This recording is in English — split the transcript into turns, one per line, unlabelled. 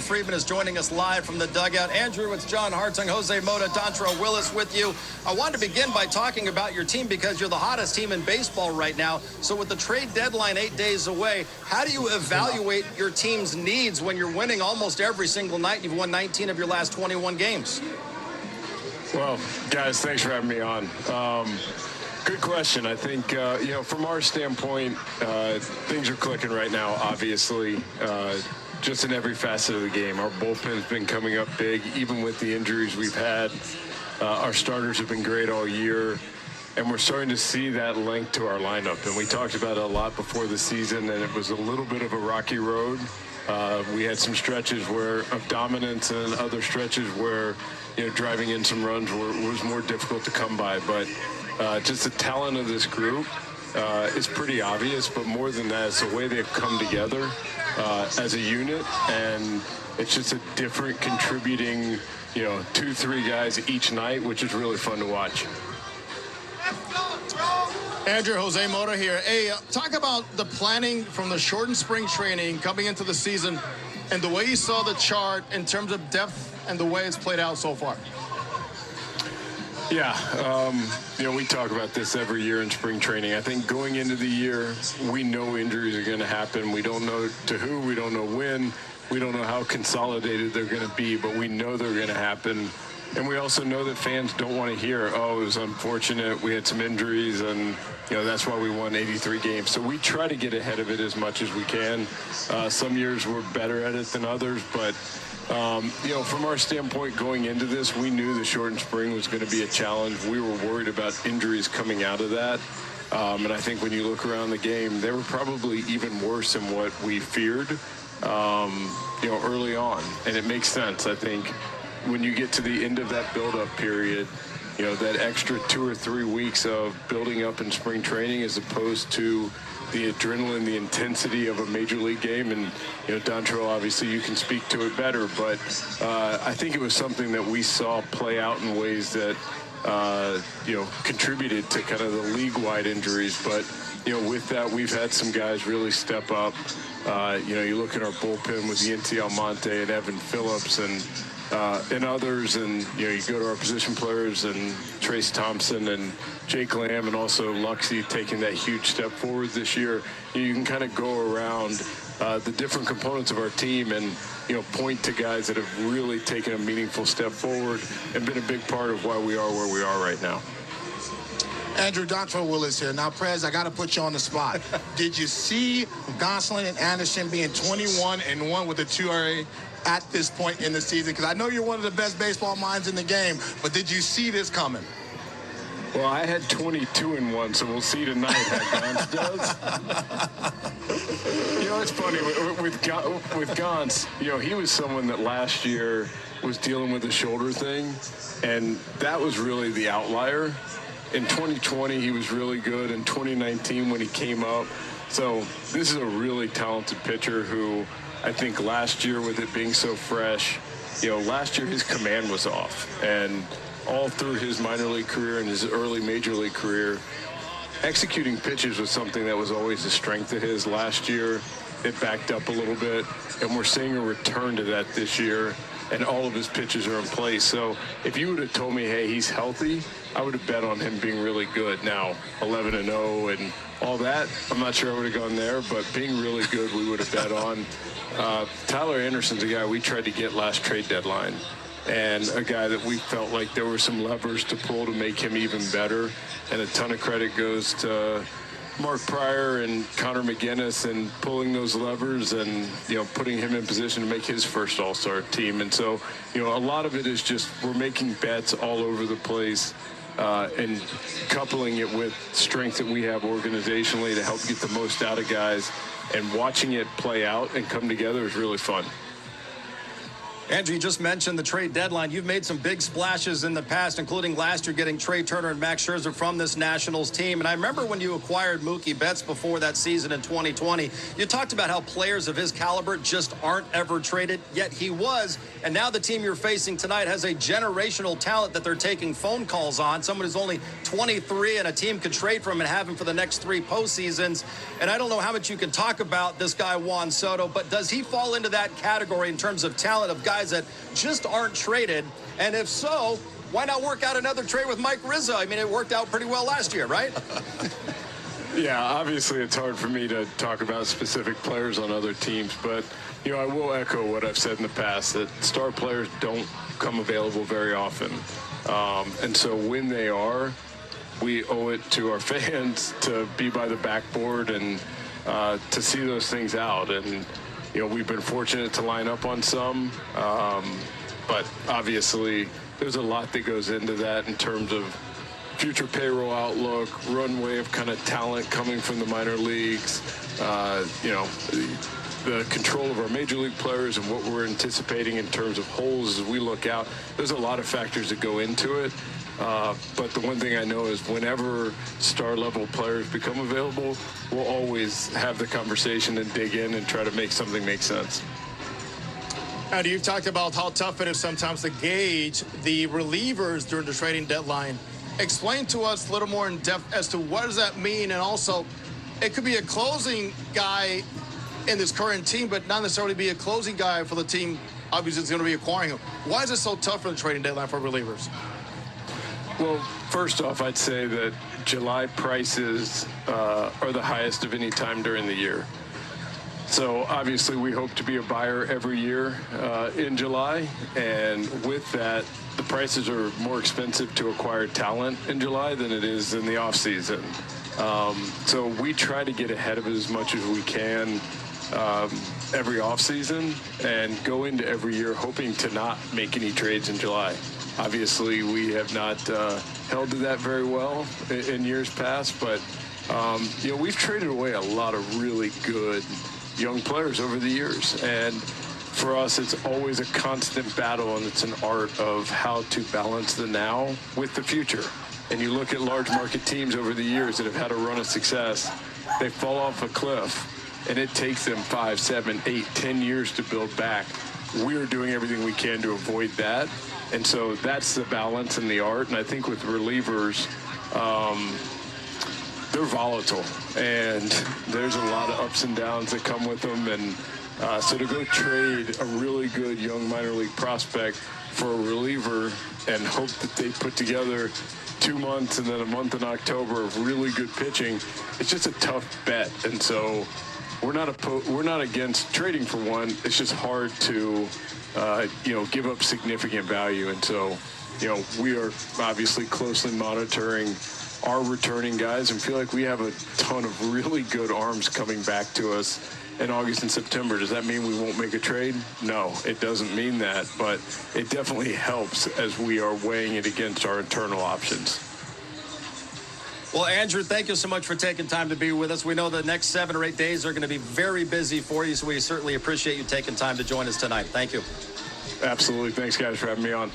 Friedman is joining us live from the dugout. Andrew, it's John Hartung, Jose Mota, Dontrelle Willis with you. I wanted to begin by talking about your team because you're the hottest team in baseball right now. So with the trade deadline 8 days away, how do you evaluate your team's needs when you're winning almost every single night? You've won 19 of your last 21 games.
Well, guys, thanks for having me on. Good question. I think, from our standpoint, things are clicking right now, obviously, just in every facet of the game. Our bullpen's been coming up big, even with the injuries we've had. Our starters have been great all year, and we're starting to see that length to our lineup. And we talked about it a lot before the season, and it was a little bit of a rocky road. We had some stretches of dominance and other stretches where, driving in some runs was more difficult to come by. But just the talent of this group is pretty obvious, but more than that, it's the way they've come together as a unit, and it's just a different contributing, 2-3 guys each night, which is really fun to watch.
Andrew, Jose Mota here. Hey, talk about the planning from the shortened spring training coming into the season and the way you saw the chart in terms of depth and the way it's played out so far.
Yeah, we talk about this every year in spring training. I think going into the year, we know injuries are going to happen. We don't know to who, we don't know when, we don't know how consolidated they're going to be, but we know they're going to happen. And we also know that fans don't want to hear, oh, it was unfortunate, we had some injuries, and that's why we won 83 games. So we try to get ahead of it as much as we can. Some years we're better at it than others, but from our standpoint going into this, we knew the shortened spring was going to be a challenge. We were worried about injuries coming out of that. And I think when you look around the game, they were probably even worse than what we feared, early on. And it makes sense. I think when you get to the end of that build-up period, that extra 2 or 3 weeks of building up in spring training as opposed to the adrenaline, the intensity of a major league game. And, Dontrelle, obviously you can speak to it better, but I think it was something that we saw play out in ways that, contributed to kind of the league-wide injuries. But, with that, we've had some guys really step up. You look at our bullpen with Yency Almonte and Evan Phillips and others, and you go to our position players and Trace Thompson and Jake Lamb, and also Luxie taking that huge step forward this year. You can kind of go around the different components of our team and point to guys that have really taken a meaningful step forward and been a big part of why we are where we are right now.
Andrew, Dontrelle Willis here. Now, Prez, I got to put you on the spot. Did you see Gonsolin and Anderson being 21-1 with the 2RA at this point in the season? Because I know you're one of the best baseball minds in the game, but did you see this coming?
Well, I had 22-1, so we'll see tonight how Gons does. It's funny with Gons. He was someone that last year was dealing with a shoulder thing, and that was really the outlier. In 2020, he was really good. In 2019, when he came up, so this is a really talented pitcher who I think last year, with it being so fresh, last year his command was off, and all through his minor league career and his early major league career, executing pitches was something that was always a strength of his. Last year, it backed up a little bit, and we're seeing a return to that this year, and all of his pitches are in place. So if you would have told me, hey, he's healthy, I would have bet on him being really good. Now, 11-0 and all that, I'm not sure I would have gone there, but being really good, we would have bet on. Tyler Anderson's a guy we tried to get last trade deadline, and a guy that we felt like there were some levers to pull to make him even better. And a ton of credit goes to Mark Pryor and Connor McGinnis and pulling those levers and, putting him in position to make his first All-Star team. And so, a lot of it is just we're making bets all over the place and coupling it with strength that we have organizationally to help get the most out of guys. And watching it play out and come together is really fun.
Andrew, you just mentioned the trade deadline. You've made some big splashes in the past, including last year getting Trey Turner and Max Scherzer from this Nationals team. And I remember when you acquired Mookie Betts before that season in 2020, you talked about how players of his caliber just aren't ever traded, yet he was. And now the team you're facing tonight has a generational talent that they're taking phone calls on, someone who's only 23, and a team could trade for him and have him for the next 3 postseasons. And I don't know how much you can talk about this guy, Juan Soto, but does he fall into that category in terms of talent of guys that just aren't traded? And if so, why not work out another trade with Mike Rizzo? I mean, it worked out pretty well last year, right?
Yeah, obviously it's hard for me to talk about specific players on other teams, but, I will echo what I've said in the past, that star players don't come available very often. And so when they are, we owe it to our fans to be by the backboard and to see those things out. And, we've been fortunate to line up on some, but obviously there's a lot that goes into that in terms of future payroll outlook, runway of kind of talent coming from the minor leagues, the control of our major league players and what we're anticipating in terms of holes as we look out. There's a lot of factors that go into it. But the one thing I know is whenever star level players become available, we'll always have the conversation and dig in and try to make something make sense.
And you've talked about how tough it is sometimes to gauge the relievers during the trading deadline. Explain to us a little more in depth as to what does that mean, and also it could be a closing guy in this current team, but not necessarily be a closing guy for the team. Obviously, it's going to be acquiring him. Why is it so tough for the trading deadline for relievers?
Well, first off, I'd say that July prices are the highest of any time during the year. So obviously we hope to be a buyer every year in July, and with that, the prices are more expensive to acquire talent in July than it is in the off season. So we try to get ahead of it as much as we can every off season and go into every year hoping to not make any trades in July. Obviously, we have not held to that very well in years past, but we've traded away a lot of really good young players over the years, and for us, it's always a constant battle, and it's an art of how to balance the now with the future. And you look at large market teams over the years that have had a run of success, they fall off a cliff, and it takes them 5, 7, 8, 10 years to build back. We're doing everything we can to avoid that, and so that's the balance and the art. And I think with relievers, they're volatile, and there's a lot of ups and downs that come with them. And so to go trade a really good young minor league prospect for a reliever and hope that they put together 2 months and then a month in October of really good pitching, it's just a tough bet. And so we're not against trading for one. It's just hard to give up significant value. And so we are obviously closely monitoring our returning guys and feel like we have a ton of really good arms coming back to us in August and September. Does that mean we won't make a trade? No, it doesn't mean that, but it definitely helps as we are weighing it against our internal options.
Well, Andrew, thank you so much for taking time to be with us. We know the next 7 or 8 days are going to be very busy for you, so we certainly appreciate you taking time to join us tonight. Thank you.
Absolutely. Thanks, guys, for having me on.